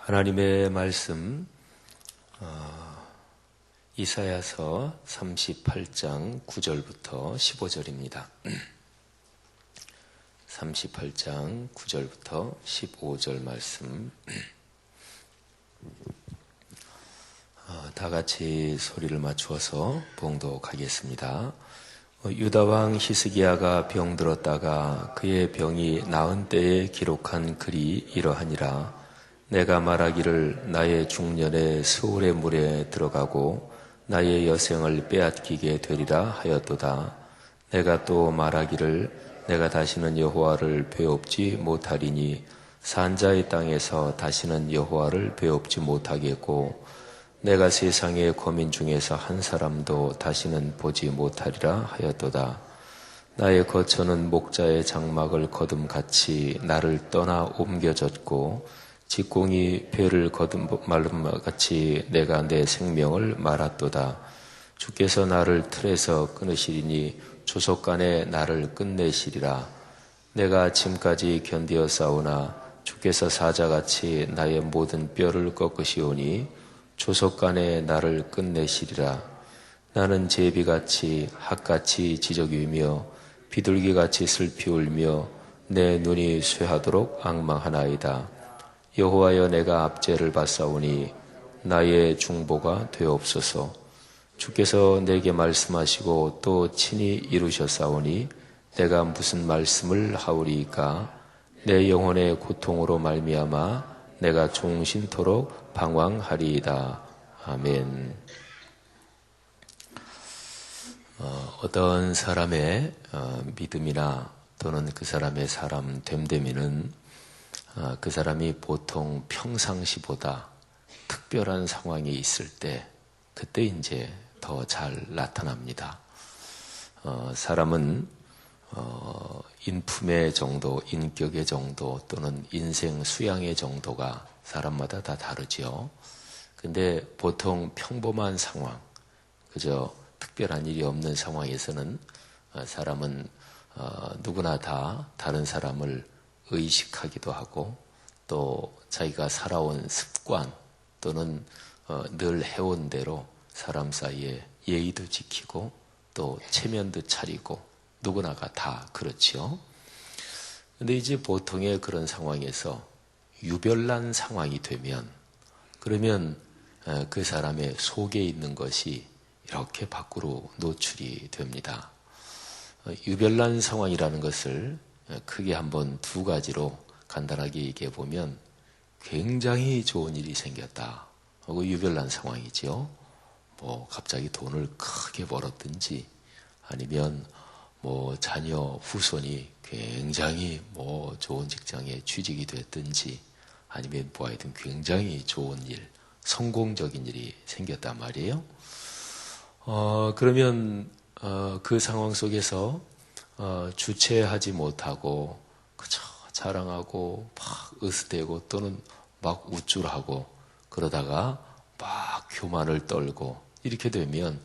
하나님의 말씀 이사야서 38장 9절부터 15절입니다. 38장 9절부터 15절 말씀 다 같이 소리를 맞추어서 봉독하겠습니다. 유다왕 히스기야가 병들었다가 그의 병이 나은 때에 기록한 글이 이러하니라. 내가 말하기를 나의 중년에 스올의 물에 들어가고 나의 여생을 빼앗기게 되리라 하였도다. 내가 또 말하기를 내가 다시는 여호와를 배웁지 못하리니 산자의 땅에서 다시는 여호와를 배웁지 못하겠고 내가 세상의 거민 중에서 한 사람도 다시는 보지 못하리라 하였도다. 나의 거처는 목자의 장막을 거둠같이 나를 떠나 옮겨졌고 직공이 배를 거둔 말름같이 내가 내 생명을 말았도다. 주께서 나를 틀에서 끊으시리니 조속간에 나를 끝내시리라. 내가 지금까지 견디어 싸우나 주께서 사자같이 나의 모든 뼈를 꺾으시오니 조속간에 나를 끝내시리라. 나는 제비같이 학같이 지저귀며 비둘기같이 슬피 울며 내 눈이 쇠하도록 앙망하나이다. 여호와여 내가 압제를 받사오니 나의 중보가 되옵소서. 주께서 내게 말씀하시고 또 친히 이루셨사오니 내가 무슨 말씀을 하오리이까. 내 영혼의 고통으로 말미암아 내가 종신토록 방황하리이다. 아멘. 어떤 사람의 믿음이나 또는 그 사람의 사람 됨됨이는 그 사람이 보통 평상시보다 특별한 상황이 있을 때 그때 이제 더 잘 나타납니다. 사람은 인품의 정도, 인격의 정도 또는 인생 수양의 정도가 사람마다 다 다르죠. 근데 보통 평범한 상황, 그저 특별한 일이 없는 상황에서는 사람은 누구나 다 다른 사람을 의식하기도 하고 또 자기가 살아온 습관 또는 늘 해온 대로 사람 사이에 예의도 지키고 또 체면도 차리고 누구나가 다 그렇지요. 근데 이제 보통의 그런 상황에서 유별난 상황이 되면 그러면 그 사람의 속에 있는 것이 이렇게 밖으로 노출이 됩니다. 유별난 상황이라는 것을 크게 한번 두 가지로 간단하게 얘기해 보면 굉장히 좋은 일이 생겼다 하고 유별난 상황이지요. 뭐 갑자기 돈을 크게 벌었든지 아니면 뭐 자녀 후손이 굉장히 뭐 좋은 직장에 취직이 됐든지 아니면 뭐 하여튼 굉장히 좋은 일, 성공적인 일이 생겼단 말이에요. 그러면 그 상황 속에서 주체하지 못하고 그저 자랑하고 막 으스대고 또는 막 우쭐하고 그러다가 막 교만을 떨고 이렇게 되면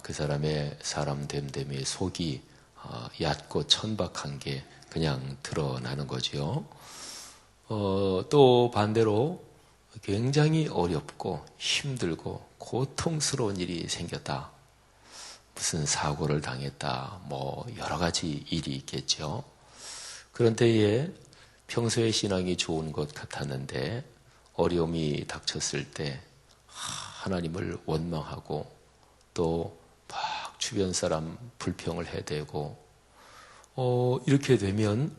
그 사람의 사람 됨됨이의 속이 얕고 천박한 게 그냥 드러나는 거지요. 또 반대로 굉장히 어렵고 힘들고 고통스러운 일이 생겼다. 무슨 사고를 당했다, 뭐 여러 가지 일이 있겠죠. 그런 때에 평소에 신앙이 좋은 것 같았는데 어려움이 닥쳤을 때 하나님을 원망하고 또 막 주변 사람 불평을 해대고 이렇게 되면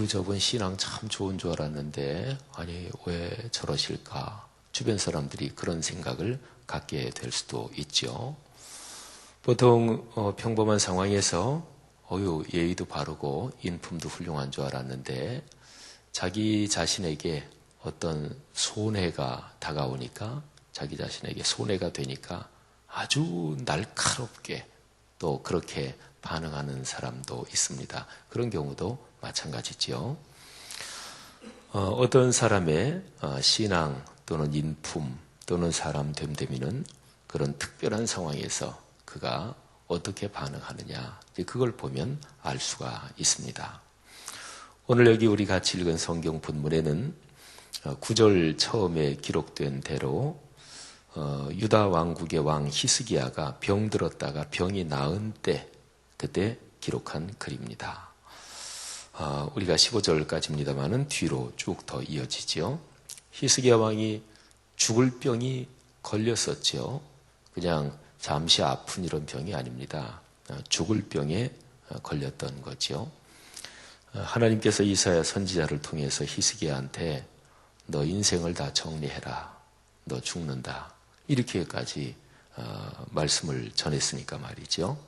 저분 신앙 참 좋은 줄 알았는데 아니 왜 저러실까. 주변 사람들이 그런 생각을 갖게 될 수도 있죠. 보통 평범한 상황에서 예의도 바르고 인품도 훌륭한 줄 알았는데 자기 자신에게 어떤 손해가 다가오니까 자기 자신에게 손해가 되니까 아주 날카롭게 또 그렇게 반응하는 사람도 있습니다. 그런 경우도 마찬가지지요. 어떤 사람의 신앙 또는 인품 또는 사람 됨됨이는 그런 특별한 상황에서 그가 어떻게 반응하느냐 그걸 보면 알 수가 있습니다. 오늘 여기 우리 같이 읽은 성경 본문에는 9절 처음에 기록된 대로 유다 왕국의 왕 히스기야가 병들었다가 병이 나은 때 그때 기록한 글입니다. 우리가 15절까지입니다만은 뒤로 쭉 더 이어지죠. 히스기야 왕이 죽을 병이 걸렸었죠. 그냥 잠시 아픈 이런 병이 아닙니다. 죽을 병에 걸렸던 거죠. 하나님께서 이사야 선지자를 통해서 히스기야한테 너 인생을 다 정리해라. 너 죽는다. 이렇게까지 말씀을 전했으니까 말이죠.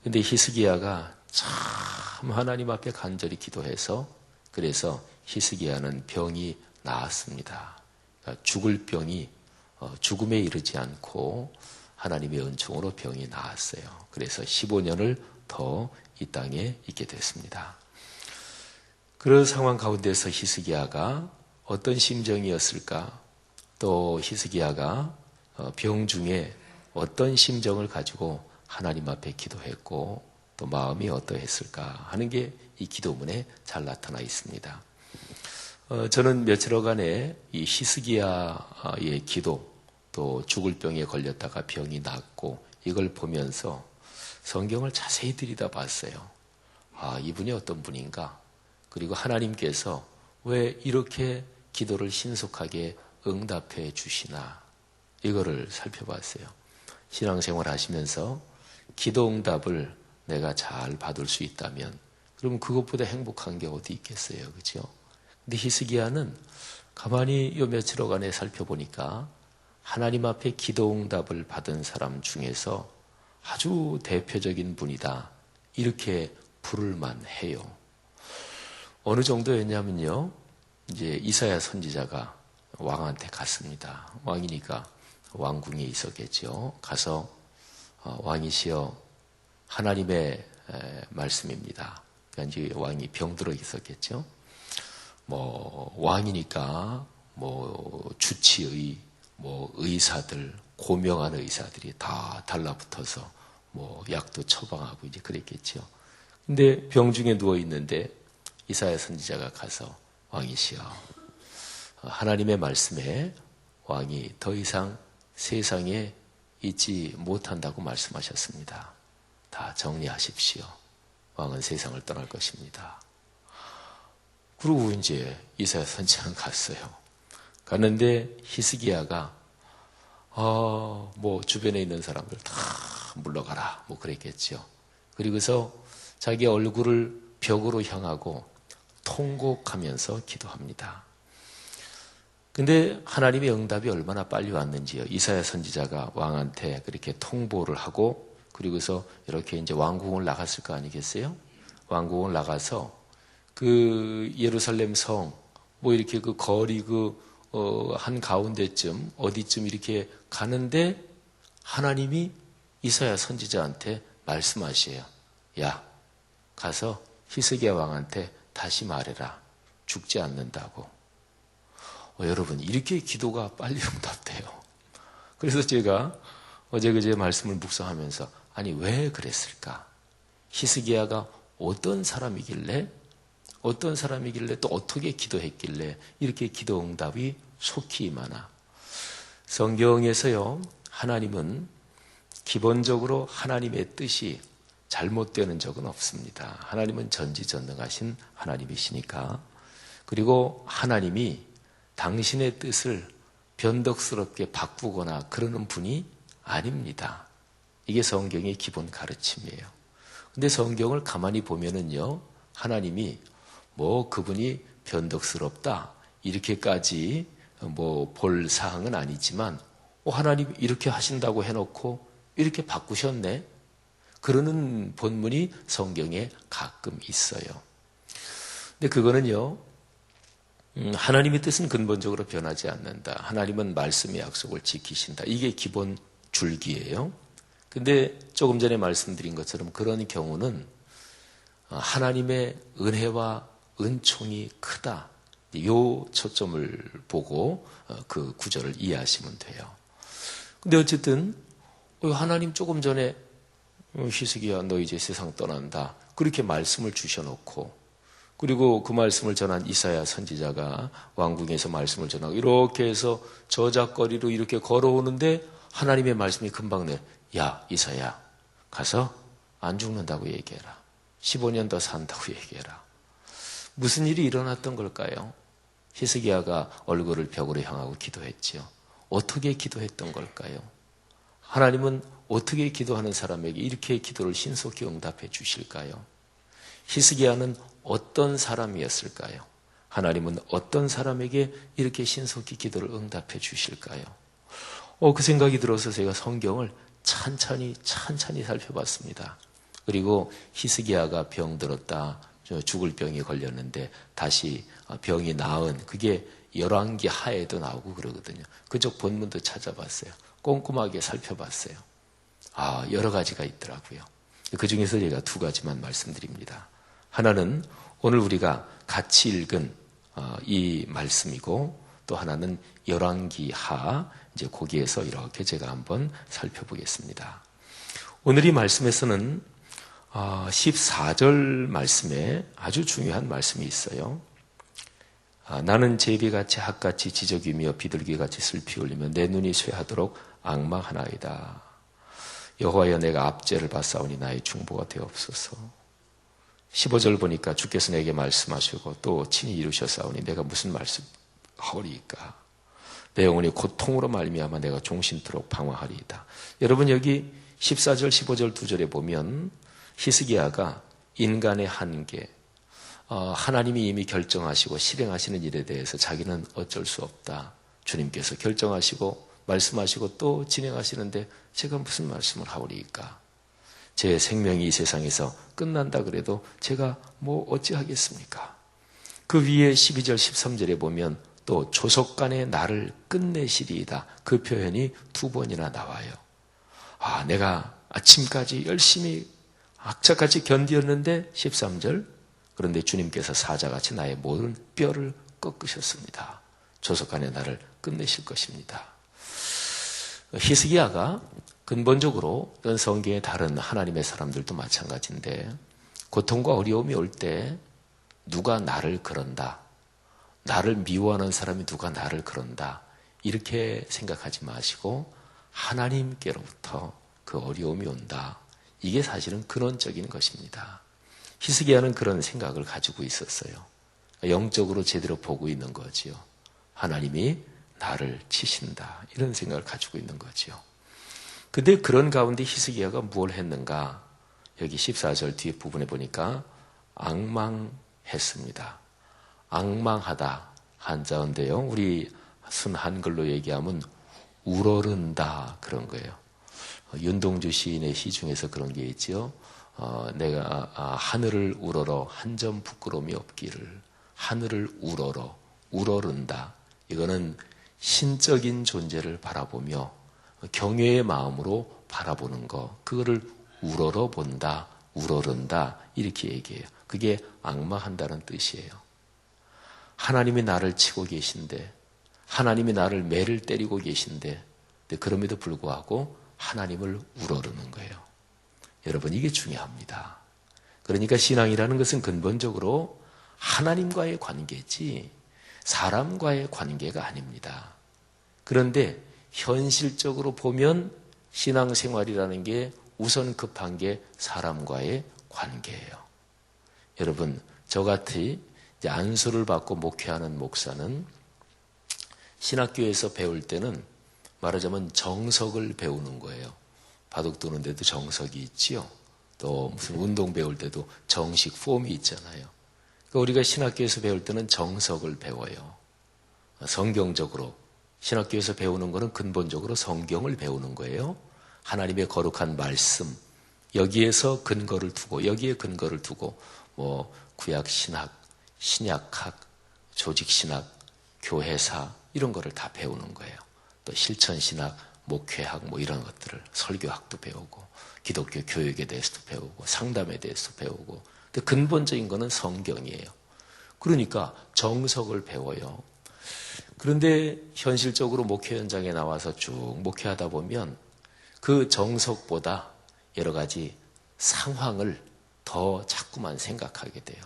근데 히스기야가 참 하나님 앞에 간절히 기도해서 그래서 히스기야는 병이 나았습니다. 그러니까 죽을 병이 죽음에 이르지 않고 하나님의 은총으로 병이 나았어요. 그래서 15년을 더 이 땅에 있게 됐습니다. 그런 상황 가운데서 히스기야가 어떤 심정이었을까? 또 히스기야가 병 중에 어떤 심정을 가지고 하나님 앞에 기도했고 또 마음이 어떠했을까 하는 게 이 기도문에 잘 나타나 있습니다. 저는 며칠여간에 이 히스기야의 기도 또 죽을 병에 걸렸다가 병이 낫고 이걸 보면서 성경을 자세히 들여다봤어요. 이분이 어떤 분인가? 그리고 하나님께서 왜 이렇게 기도를 신속하게 응답해 주시나? 이거를 살펴봤어요. 신앙생활 하시면서 기도 응답을 내가 잘 받을 수 있다면 그럼 그것보다 행복한 게 어디 있겠어요. 그죠? 근데 히스기야는 가만히 요 며칠여간에 살펴보니까 하나님 앞에 기도 응답을 받은 사람 중에서 아주 대표적인 분이다. 이렇게 부를만 해요. 어느 정도였냐면요. 이제 이사야 선지자가 왕한테 갔습니다. 왕이니까 왕궁에 있었겠죠. 가서 왕이시여 하나님의 말씀입니다. 그러니까 이제 왕이 병들어 있었겠죠. 왕이니까 주치의 의사들 고명한 의사들이 다 달라붙어서 약도 처방하고 이제 그랬겠죠. 근데 병중에 누워 있는데 이사야 선지자가 가서 왕이시여 하나님의 말씀에 왕이 더 이상 세상에 있지 못한다고 말씀하셨습니다. 다 정리하십시오. 왕은 세상을 떠날 것입니다. 그리고 이제 이사야 선지자는 갔어요. 갔는데 히스기야가 주변에 있는 사람들 다 물러가라 그랬겠죠. 그리고서 자기 얼굴을 벽으로 향하고 통곡하면서 기도합니다. 근데 하나님의 응답이 얼마나 빨리 왔는지요. 이사야 선지자가 왕한테 그렇게 통보를 하고 그리고서 이렇게 이제 왕궁을 나갔을 거 아니겠어요? 왕궁을 나가서 그 예루살렘 성 이렇게 그 거리 한 가운데쯤 어디쯤 이렇게 가는데 하나님이 이사야 선지자한테 말씀하셔요. 야, 가서 히스기야 왕한테 다시 말해라. 죽지 않는다고. 여러분, 이렇게 기도가 빨리 응답돼요. 그래서 제가 어제 그제 말씀을 묵상하면서 아니 왜 그랬을까? 히스기야가 어떤 사람이길래 또 어떻게 기도했길래 이렇게 기도 응답이 속히 임하나? 성경에서요, 하나님은 기본적으로 하나님의 뜻이 잘못되는 적은 없습니다. 하나님은 전지전능하신 하나님이시니까. 그리고 하나님이 당신의 뜻을 변덕스럽게 바꾸거나 그러는 분이 아닙니다. 이게 성경의 기본 가르침이에요. 근데 성경을 가만히 보면은요, 하나님이 그분이 변덕스럽다 이렇게까지 볼 사항은 아니지만 하나님 이렇게 하신다고 해놓고 이렇게 바꾸셨네 그러는 본문이 성경에 가끔 있어요. 근데 그거는요, 하나님의 뜻은 근본적으로 변하지 않는다. 하나님은 말씀의 약속을 지키신다. 이게 기본 줄기예요. 근데 조금 전에 말씀드린 것처럼 그런 경우는 하나님의 은혜와 은총이 크다. 요 초점을 보고 그 구절을 이해하시면 돼요. 근데 어쨌든 하나님 조금 전에 히스기야 너 이제 세상 떠난다. 그렇게 말씀을 주셔놓고 그리고 그 말씀을 전한 이사야 선지자가 왕궁에서 말씀을 전하고 이렇게 해서 저작거리로 이렇게 걸어오는데 하나님의 말씀이 금방 야 이사야 가서 안 죽는다고 얘기해라. 15년 더 산다고 얘기해라. 무슨 일이 일어났던 걸까요? 히스기야가 얼굴을 벽으로 향하고 기도했지요. 어떻게 기도했던 걸까요? 하나님은 어떻게 기도하는 사람에게 이렇게 기도를 신속히 응답해 주실까요? 히스기야는 어떤 사람이었을까요? 하나님은 어떤 사람에게 이렇게 신속히 기도를 응답해 주실까요? 그 생각이 들어서 제가 성경을 찬찬히 살펴봤습니다. 그리고 히스기야가 병들었다, 죽을 병이 걸렸는데 다시 병이 나은 그게 열왕기 하에도 나오고 그러거든요. 그쪽 본문도 찾아봤어요. 꼼꼼하게 살펴봤어요. 여러 가지가 있더라고요. 그 중에서 제가 두 가지만 말씀드립니다. 하나는 오늘 우리가 같이 읽은 이 말씀이고 또 하나는 열왕기 하, 이제 거기에서 이렇게 제가 한번 살펴보겠습니다. 오늘 이 말씀에서는 14절 말씀에 아주 중요한 말씀이 있어요. 나는 제비같이 학같이 지저귀며 비둘기같이 슬피 울리며 내 눈이 쇠하도록 앙망하나이다. 여호와여 내가 압제를 받사오니 나의 중보가 되옵소서. 15절 보니까 주께서 내게 말씀하시고 또 친히 이루셨사오니 내가 무슨 말씀하리이까. 내 영혼이 고통으로 말미암아 내가 종신토록 방황하리이다. 여러분 여기 14절 15절 2절에 보면 히스기야가 인간의 한계, 하나님이 이미 결정하시고 실행하시는 일에 대해서 자기는 어쩔 수 없다. 주님께서 결정하시고 말씀하시고 또 진행하시는데 제가 무슨 말씀을 하오리이까. 제 생명이 이 세상에서 끝난다 그래도 제가 뭐 어찌하겠습니까. 그 위에 12절 13절에 보면 또 조속간에 나를 끝내시리이다. 그 표현이 두 번이나 나와요. 내가 아침까지 열심히 악착같이 견디었는데 13절 그런데 주님께서 사자같이 나의 모든 뼈를 꺾으셨습니다. 조속간에 나를 끝내실 것입니다. 히스기야가 근본적으로 성경의 다른 하나님의 사람들도 마찬가지인데 고통과 어려움이 올 때 누가 나를 그런다, 나를 미워하는 사람이 누가 나를 그런다 이렇게 생각하지 마시고 하나님께로부터 그 어려움이 온다. 이게 사실은 근원적인 것입니다. 히스기야는 그런 생각을 가지고 있었어요. 영적으로 제대로 보고 있는 거지요. 하나님이 나를 치신다. 이런 생각을 가지고 있는 거지요. 근데 그런 가운데 히스기야가 무엇을 했는가? 여기 14절 뒤에 부분에 보니까 앙망했습니다. 앙망하다. 한자어인데요. 우리 순 한글로 얘기하면 우러른다 그런 거예요. 윤동주 시인의 시 중에서 그런 게 있지요. 내가 하늘을 우러러 한 점 부끄러움이 없기를. 하늘을 우러른다. 이거는 신적인 존재를 바라보며 경외의 마음으로 바라보는 거. 그거를 우러러 본다, 우러른다 이렇게 얘기해요. 그게 앙망한다는 뜻이에요. 하나님이 나를 치고 계신데 하나님이 나를 매를 때리고 계신데 그럼에도 불구하고 하나님을 우러르는 거예요. 여러분 이게 중요합니다. 그러니까 신앙이라는 것은 근본적으로 하나님과의 관계지 사람과의 관계가 아닙니다. 그런데 현실적으로 보면 신앙생활이라는 게 우선 급한 게 사람과의 관계예요. 여러분 저같이 이제 안수를 받고 목회하는 목사는 신학교에서 배울 때는 말하자면 정석을 배우는 거예요. 바둑 두는 데도 정석이 있지요. 또 무슨 운동 배울 때도 정식 폼이 있잖아요. 그러니까 우리가 신학교에서 배울 때는 정석을 배워요. 성경적으로 신학교에서 배우는 것은 근본적으로 성경을 배우는 거예요. 하나님의 거룩한 말씀 여기에서 근거를 두고 여기에 근거를 두고 뭐 구약신학, 신약학, 조직신학, 교회사 이런 거를 다 배우는 거예요. 또 실천신학, 목회학 뭐 이런 것들을 설교학도 배우고 기독교 교육에 대해서도 배우고 상담에 대해서도 배우고 근데 근본적인 거는 성경이에요. 그러니까 정석을 배워요. 그런데 현실적으로 목회 현장에 나와서 쭉 목회하다 보면 그 정석보다 여러 가지 상황을 더 자꾸만 생각하게 돼요.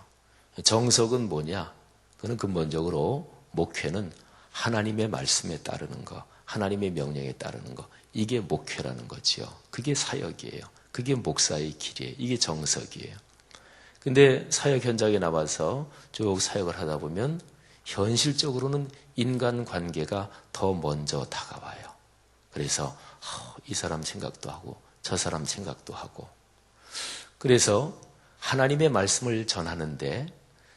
정석은 뭐냐? 그는 근본적으로 목회는 하나님의 말씀에 따르는 거, 하나님의 명령에 따르는 거, 이게 목회라는 거지요. 그게 사역이에요. 그게 목사의 길이에요. 이게 정석이에요. 근데 사역 현장에 나와서 쭉 사역을 하다 보면 현실적으로는 인간관계가 더 먼저 다가와요. 그래서 이 사람 생각도 하고 저 사람 생각도 하고, 그래서 하나님의 말씀을 전하는데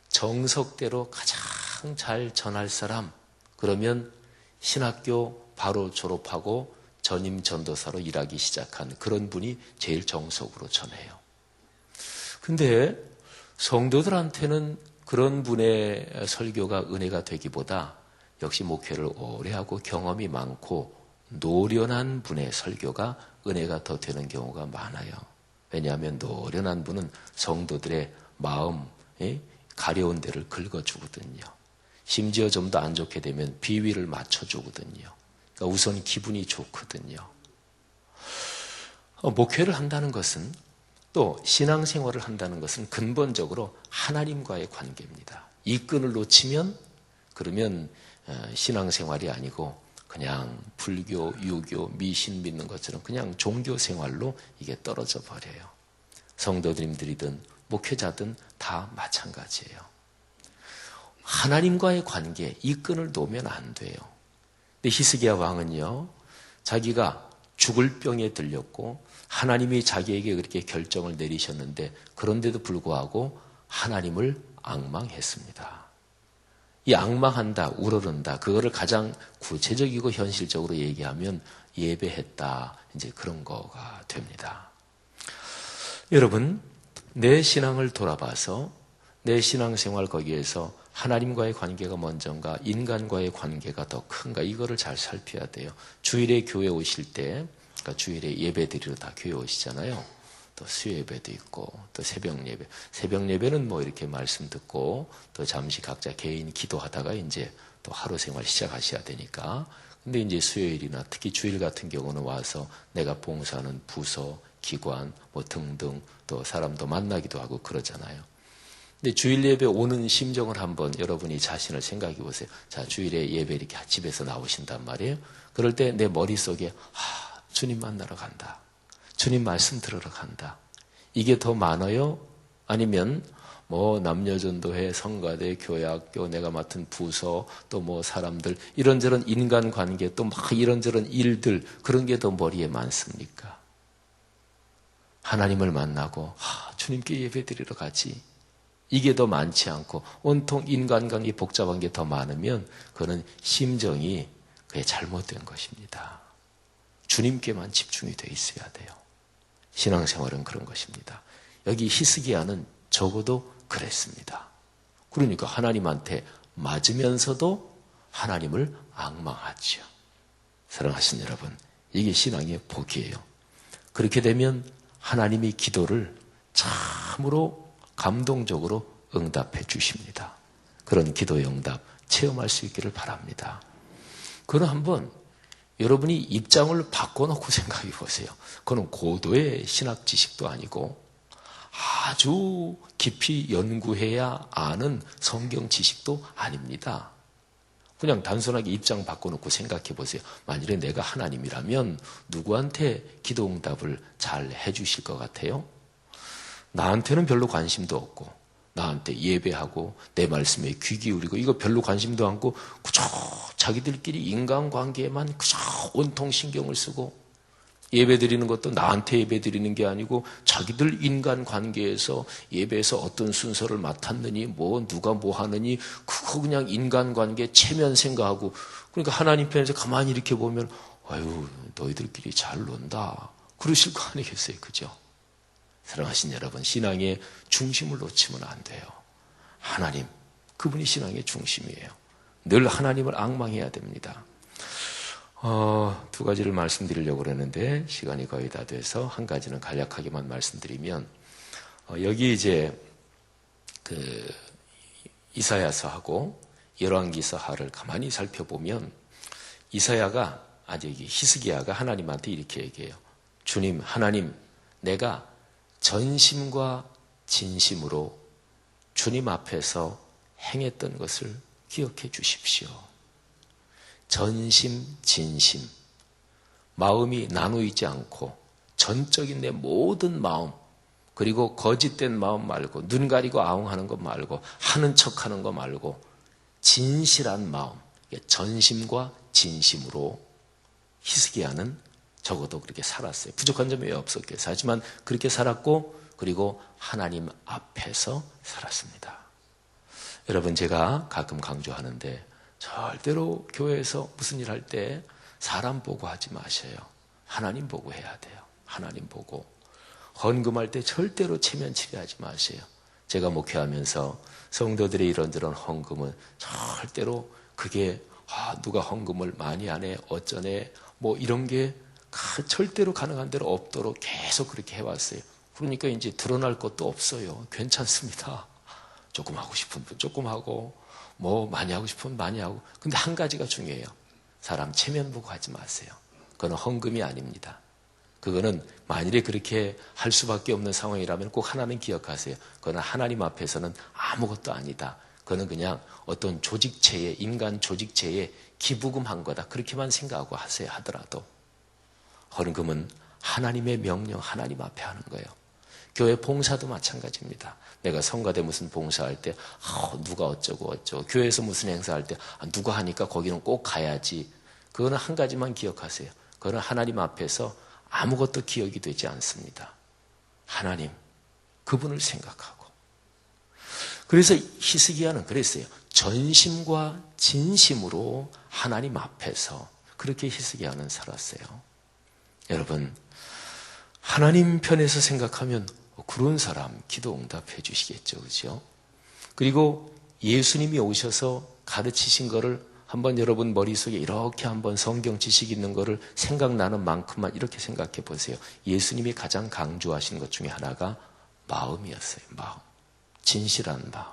정석대로 가장 잘 전할 사람, 그러면 신학교 바로 졸업하고 전임 전도사로 일하기 시작한 그런 분이 제일 정석으로 전해요. 근데 성도들한테는 그런 분의 설교가 은혜가 되기보다 역시 목회를 오래 하고 경험이 많고 노련한 분의 설교가 은혜가 더 되는 경우가 많아요. 왜냐하면 노련한 분은 성도들의 마음, 가려운 데를 긁어주거든요. 심지어 좀 더 안 좋게 되면 비위를 맞춰주거든요. 그러니까 우선 기분이 좋거든요. 목회를 한다는 것은, 또 신앙생활을 한다는 것은 근본적으로 하나님과의 관계입니다. 이 끈을 놓치면 그러면 신앙생활이 아니고 그냥 불교, 유교, 미신 믿는 것처럼 그냥 종교생활로 이게 떨어져 버려요. 성도님들이든 목회자든 다 마찬가지예요. 하나님과의 관계, 이 끈을 놓으면 안 돼요. 근데 히스기야 왕은요, 자기가 죽을 병에 들렸고 하나님이 자기에게 그렇게 결정을 내리셨는데 그런데도 불구하고 하나님을 앙망했습니다. 이 앙망한다, 우러른다, 그거를 가장 구체적이고 현실적으로 얘기하면 예배했다, 이제 그런 거가 됩니다. 여러분, 내 신앙을 돌아봐서 내 신앙생활 거기에서 하나님과의 관계가 먼저인가 인간과의 관계가 더 큰가, 이거를 잘 살펴야 돼요. 주일에 교회 오실 때, 그러니까 주일에 예배 드리러 다 교회 오시잖아요. 또 수요예배도 있고 또 새벽예배. 새벽예배는 뭐 이렇게 말씀 듣고 또 잠시 각자 개인 기도하다가 이제 또 하루 생활 시작하셔야 되니까. 근데 이제 수요일이나 특히 주일 같은 경우는 와서 내가 봉사하는 부서, 기관 뭐 등등 또 사람도 만나기도 하고 그러잖아요. 근데 주일 예배 오는 심정을 한번 여러분이 자신을 생각해 보세요. 자, 주일에 예배 이렇게 집에서 나오신단 말이에요. 그럴 때 내 머릿속에 주님 만나러 간다. 주님 말씀 들으러 간다. 이게 더 많아요? 아니면 뭐 남녀전도회, 성가대, 교회학교, 내가 맡은 부서, 또 뭐 사람들, 이런저런 인간관계, 또 막 이런저런 일들, 그런 게 더 머리에 많습니까? 하나님을 만나고 주님께 예배드리러 가지. 이게 더 많지 않고 온통 인간관계 복잡한 게 더 많으면 그거는 심정이 그게 잘못된 것입니다. 주님께만 집중이 돼 있어야 돼요. 신앙생활은 그런 것입니다. 여기 히스기야는 적어도 그랬습니다. 그러니까 하나님한테 맞으면서도 하나님을 앙망하죠. 사랑하신 여러분, 이게 신앙의 복이에요. 그렇게 되면 하나님이 기도를 참으로 감동적으로 응답해 주십니다. 그런 기도의 응답 체험할 수 있기를 바랍니다. 그건 한번 여러분이 입장을 바꿔놓고 생각해 보세요. 그건 고도의 신학 지식도 아니고 아주 깊이 연구해야 아는 성경 지식도 아닙니다. 그냥 단순하게 입장 바꿔놓고 생각해 보세요. 만일에 내가 하나님이라면 누구한테 기도 응답을 잘 해주실 것 같아요? 나한테는 별로 관심도 없고 나한테 예배하고 내 말씀에 귀 기울이고 이거 별로 관심도 않고 그저 자기들끼리 인간관계에만 그저 온통 신경을 쓰고 예배 드리는 것도 나한테 예배 드리는 게 아니고 자기들 인간관계에서 예배에서 어떤 순서를 맡았느니 뭐 누가 뭐 하느니 그거 그냥 인간관계 체면 생각하고, 그러니까 하나님 편에서 가만히 이렇게 보면 아유 너희들끼리 잘 논다 그러실 거 아니겠어요, 그죠? 사랑하신 여러분, 신앙의 중심을 놓치면 안 돼요. 하나님, 그분이 신앙의 중심이에요. 늘 하나님을 앙망해야 됩니다. 두 가지를 말씀드리려고 그러는데 시간이 거의 다 돼서 한 가지는 간략하게만 말씀드리면, 여기 이제 그 이사야서하고 열왕기서하를 가만히 살펴보면 이사야가 히스기야가 하나님한테 이렇게 얘기해요. 주님, 하나님, 내가 전심과 진심으로 주님 앞에서 행했던 것을 기억해 주십시오. 전심, 진심, 마음이 나누이지 않고 전적인 내 모든 마음, 그리고 거짓된 마음 말고 눈 가리고 아웅하는 것 말고 하는 척하는 것 말고 진실한 마음, 전심과 진심으로 히스기야는 적어도 그렇게 살았어요. 부족한 점이 왜 없었겠어요? 하지만 그렇게 살았고 그리고 하나님 앞에서 살았습니다. 여러분, 제가 가끔 강조하는데 절대로 교회에서 무슨 일 할 때 사람 보고 하지 마셔요. 하나님 보고 해야 돼요. 하나님 보고. 헌금할 때 절대로 체면치레하지 마세요. 제가 목회하면서 성도들의 이런저런 헌금은 절대로 그게 누가 헌금을 많이 하네 어쩌네 뭐 이런 게 절대로 가능한 대로 없도록 계속 그렇게 해왔어요. 그러니까 이제 드러날 것도 없어요. 괜찮습니다. 조금 하고 싶은 분 조금 하고 뭐 많이 하고 싶으면 많이 하고. 근데 한 가지가 중요해요. 사람 체면 보고 하지 마세요. 그건 헌금이 아닙니다. 그거는 만일에 그렇게 할 수밖에 없는 상황이라면 꼭 하나는 기억하세요. 그거는 하나님 앞에서는 아무것도 아니다. 그거는 그냥 어떤 조직체에, 인간 조직체에 기부금 한 거다. 그렇게만 생각하고 하세요. 하더라도. 헌금은 하나님의 명령, 하나님 앞에 하는 거예요. 교회 봉사도 마찬가지입니다. 내가 성가대 무슨 봉사할 때 누가 어쩌고 교회에서 무슨 행사할 때 누가 하니까 거기는 꼭 가야지. 그거는 한 가지만 기억하세요. 그거는 하나님 앞에서 아무것도 기억이 되지 않습니다. 하나님, 그분을 생각하고. 그래서 히스기야는 그랬어요. 전심과 진심으로 하나님 앞에서 그렇게 히스기야는 살았어요. 여러분, 하나님 편에서 생각하면 그런 사람 기도 응답해 주시겠죠. 그렇죠? 그리고 예수님이 오셔서 가르치신 거를 한번 여러분 머릿속에 이렇게 한번 성경 지식 있는 거를 생각나는 만큼만 이렇게 생각해 보세요. 예수님이 가장 강조하신 것 중에 하나가 마음이었어요. 마음. 진실한 마음.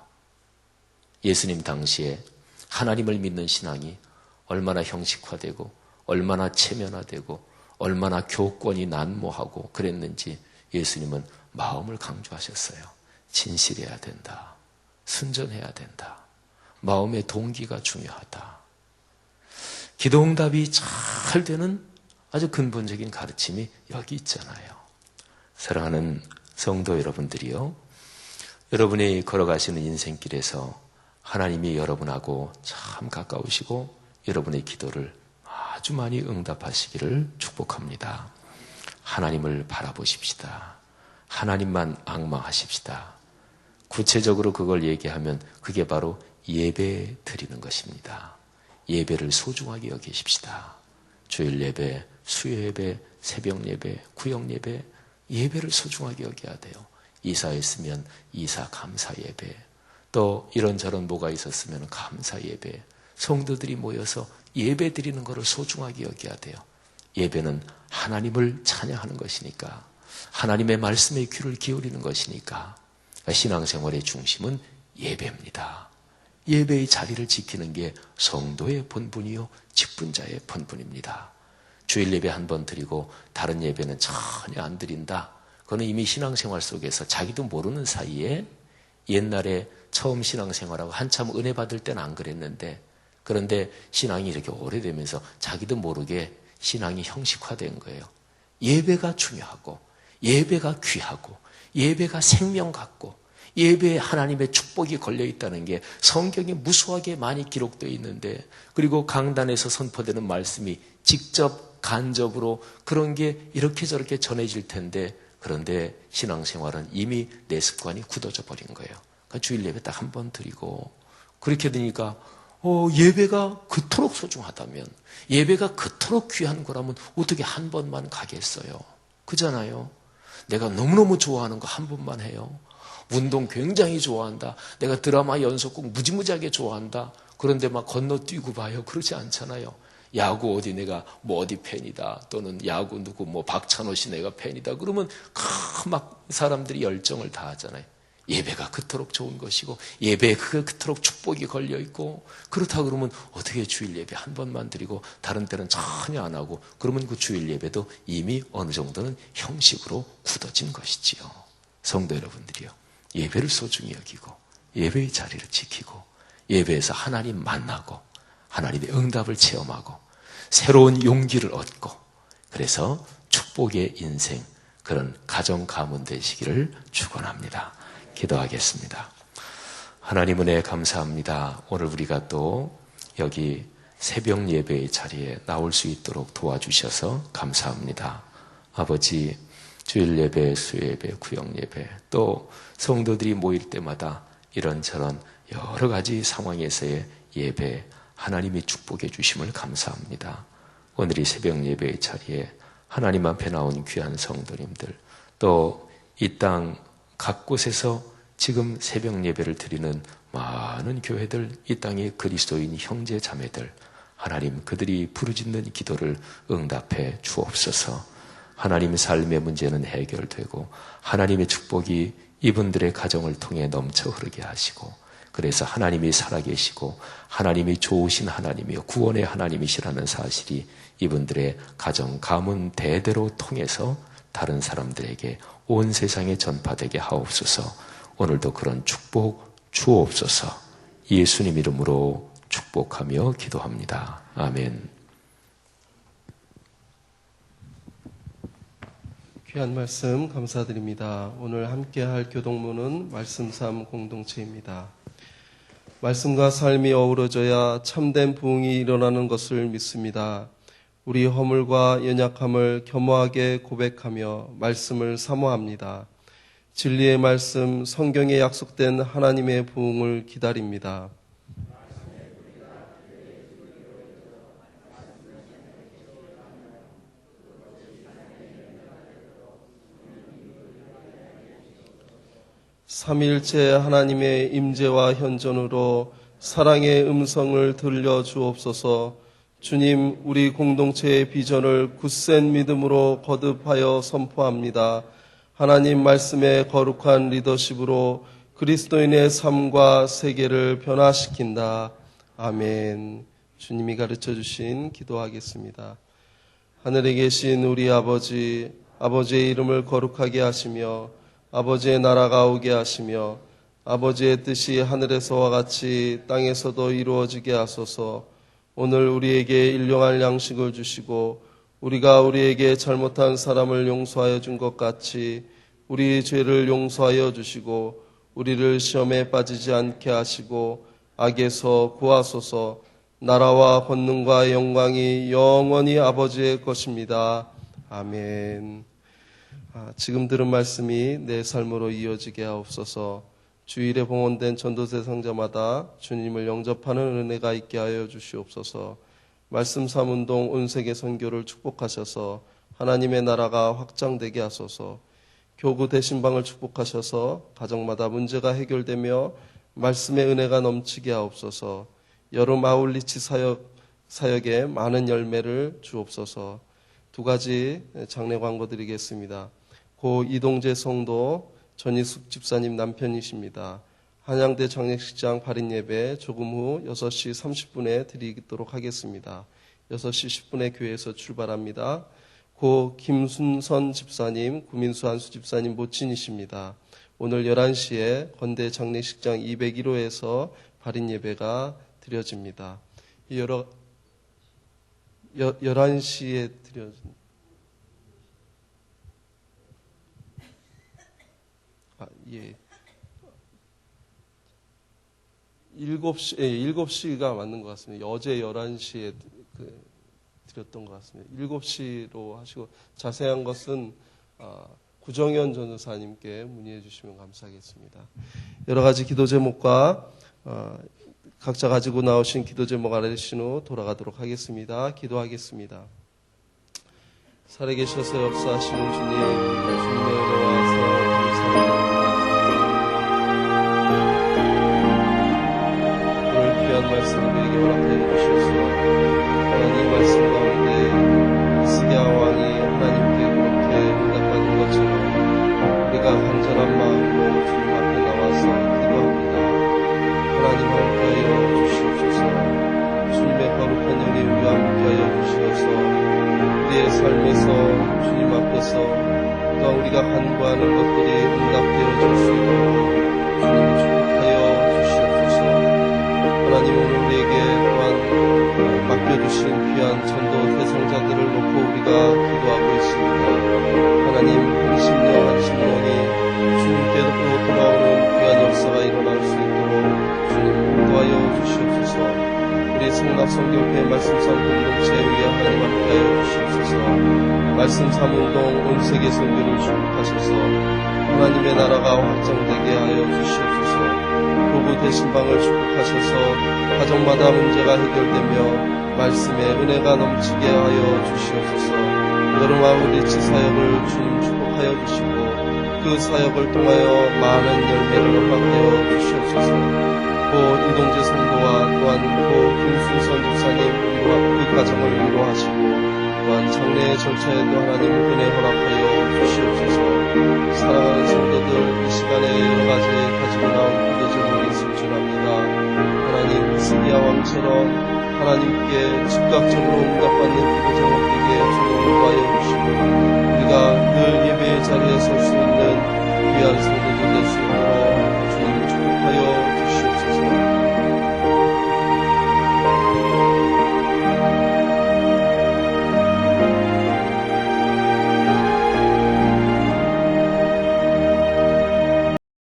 예수님 당시에 하나님을 믿는 신앙이 얼마나 형식화되고 얼마나 체면화되고 얼마나 교권이 난무하고 그랬는지 예수님은 마음을 강조하셨어요. 진실해야 된다. 순전해야 된다. 마음의 동기가 중요하다. 기도응답이 잘 되는 아주 근본적인 가르침이 여기 있잖아요. 사랑하는 성도 여러분들이요. 여러분이 걸어가시는 인생길에서 하나님이 여러분하고 참 가까우시고 여러분의 기도를 아주 많이 응답하시기를 축복합니다. 하나님을 바라보십시다. 하나님만 앙망하십시다. 구체적으로 그걸 얘기하면 그게 바로 예배 드리는 것입니다. 예배를 소중하게 여기십시다. 주일 예배, 수요 예배, 새벽 예배, 구역 예배, 예배를 소중하게 여겨야 돼요. 이사했으면 이사 감사 예배, 또 이런저런 뭐가 있었으면 감사 예배, 성도들이 모여서 예배 드리는 것을 소중하게 여겨야 돼요. 예배는 하나님을 찬양하는 것이니까, 하나님의 말씀에 귀를 기울이는 것이니까 신앙생활의 중심은 예배입니다. 예배의 자리를 지키는 게 성도의 본분이요 직분자의 본분입니다. 주일 예배 한 번 드리고 다른 예배는 전혀 안 드린다. 그거는 이미 신앙생활 속에서 자기도 모르는 사이에 옛날에 처음 신앙생활하고 한참 은혜 받을 때는 안 그랬는데 그런데 신앙이 이렇게 오래되면서 자기도 모르게 신앙이 형식화된 거예요. 예배가 중요하고 예배가 귀하고 예배가 생명 같고 예배에 하나님의 축복이 걸려있다는 게 성경에 무수하게 많이 기록되어 있는데 그리고 강단에서 선포되는 말씀이 직접 간접으로 그런 게 이렇게 저렇게 전해질 텐데 그런데 신앙생활은 이미 내 습관이 굳어져 버린 거예요. 그러니까 주일 예배 딱 한 번 드리고 그렇게 되니까 예배가 그토록 소중하다면 예배가 그토록 귀한 거라면 어떻게 한 번만 가겠어요? 그잖아요. 내가 너무너무 좋아하는 거 한 번만 해요. 운동 굉장히 좋아한다. 내가 드라마 연속곡 무지무지하게 좋아한다. 그런데 막 건너뛰고 봐요. 그러지 않잖아요. 야구 어디 내가 뭐 어디 팬이다. 또는 야구 누구 뭐 박찬호 씨 내가 팬이다. 그러면 막 사람들이 열정을 다하잖아요. 예배가 그토록 좋은 것이고 예배에 그토록 축복이 걸려있고 그렇다 그러면 어떻게 주일 예배 한 번만 드리고 다른 때는 전혀 안 하고 그러면 그 주일 예배도 이미 어느 정도는 형식으로 굳어진 것이지요. 성도 여러분들이요. 예배를 소중히 여기고 예배의 자리를 지키고 예배에서 하나님 만나고 하나님의 응답을 체험하고 새로운 용기를 얻고 그래서 축복의 인생, 그런 가정 가문 되시기를 축원합니다. 기도하겠습니다. 하나님 은혜 감사합니다. 오늘 우리가 또 여기 새벽 예배의 자리에 나올 수 있도록 도와주셔서 감사합니다. 아버지, 주일 예배, 수요 예배, 구역 예배, 또 성도들이 모일 때마다 이런저런 여러 가지 상황에서의 예배, 하나님이 축복해 주심을 감사합니다. 오늘 이 새벽 예배의 자리에 하나님 앞에 나온 귀한 성도님들, 또 이 땅 각 곳에서 지금 새벽 예배를 드리는 많은 교회들, 이 땅의 그리스도인 형제 자매들, 하나님 그들이 부르짖는 기도를 응답해 주옵소서. 하나님의 삶의 문제는 해결되고 하나님의 축복이 이분들의 가정을 통해 넘쳐 흐르게 하시고, 그래서 하나님이 살아계시고 하나님이 좋으신 하나님이요 구원의 하나님이시라는 사실이 이분들의 가정, 가문 대대로 통해서 다른 사람들에게 온 세상에 전파되게 하옵소서. 오늘도 그런 축복 주옵소서. 예수님 이름으로 축복하며 기도합니다. 아멘. 귀한 말씀 감사드립니다. 오늘 함께할 교동문은 말씀 삶 공동체입니다. 말씀과 삶이 어우러져야 참된 부흥이 일어나는 것을 믿습니다. 우리 허물과 연약함을 겸허하게 고백하며 말씀을 사모합니다. 진리의 말씀, 성경에 약속된 하나님의 부흥을 기다립니다. 삼위일체 하나님의 임재와 현존으로 사랑의 음성을 들려주옵소서. 주님, 우리 공동체의 비전을 굳센 믿음으로 거듭하여 선포합니다. 하나님 말씀의 거룩한 리더십으로 그리스도인의 삶과 세계를 변화시킨다. 아멘. 주님이 가르쳐 주신 기도하겠습니다. 하늘에 계신 우리 아버지, 아버지의 이름을 거룩하게 하시며 아버지의 나라가 오게 하시며 아버지의 뜻이 하늘에서와 같이 땅에서도 이루어지게 하소서. 오늘 우리에게 일용할 양식을 주시고 우리가 우리에게 잘못한 사람을 용서하여 준 것 같이 우리 죄를 용서하여 주시고 우리를 시험에 빠지지 않게 하시고 악에서 구하소서. 나라와 권능과 영광이 영원히 아버지의 것입니다. 아멘. 지금 들은 말씀이 내 삶으로 이어지게 하옵소서. 주일에 봉헌된 전도 대상자마다 주님을 영접하는 은혜가 있게 하여 주시옵소서. 말씀 삼운동 온 세계 선교를 축복하셔서 하나님의 나라가 확장되게 하소서. 교구 대신방을 축복하셔서 가정마다 문제가 해결되며 말씀의 은혜가 넘치게 하옵소서. 여름 아울리치 사역에 많은 열매를 주옵소서. 두 가지 장례 광고 드리겠습니다. 고 이동재 성도 전희숙 집사님 남편이십니다. 한양대 장례식장 발인 예배 조금 후 6시 30분에 드리도록 하겠습니다. 6시 10분에 교회에서 출발합니다. 고 김순선 집사님, 구민수 한수 집사님 모친이십니다. 오늘 11시에 건대 장례식장 201호에서 발인 예배가 드려집니다. 11시에 드려집니다. 7시가 맞는 것 같습니다. 어제 11시에 드렸던 것 같습니다. 7시로 하시고 자세한 것은 구정현 전도사님께 문의해 주시면 감사하겠습니다. 여러 가지 기도 제목과 각자 가지고 나오신 기도 제목 알려주신 후 돌아가도록 하겠습니다. 기도하겠습니다. 살아계셔서 역사하시는 주님, 주님의 은혜와 사랑 감사합니다. 오늘 귀한 말씀 우리에게 허락해 주셔서 하나님 말씀 가운데 히스기야 왕이 하나님께 그렇게 응답받은 것처럼 우리가 간절한 마음으로 주님 앞에 나와서 기도합니다. 하나님 함께하여 주시옵소서. 주님의 거룩한 영이 우리와 함께하여 주시어서 우리의 삶에서 주님 앞에서 또한 우리가 간구하는 것들이 응답되어질 수 있도록 주님 축복하여 저희 성락성교회 말씀삼 공동체에 의해 하나님 함께하여 주시옵소서. 말씀 삼운동 온 세계 선교를 축복하소서. 하나님의 나라가 확장되게 하여 주시옵소서. 교구 대신방을 축복하셔서 가정마다 문제가 해결되며 말씀의 은혜가 넘치게 하여 주시옵소서. 여름아우리치 사역을 주님 축복하여 주시고 그 사역을 통하여 많은 열매를 허락하여 주시옵소서. 고 이동재 성도와 또한 고 김순선 집사님 위로와 그 가정을 위로하시고 또한 장례의 절차에도 하나님 은혜 허락하여 주시옵소서. 사랑하는 성도들 이 시간에 여러가지 가지고 나온 기도제목이 있을 줄 압니다. 하나님 히스기야 왕처럼 하나님께 즉각적으로 응답받는 기도제목 되게 주님 인도하여 주시고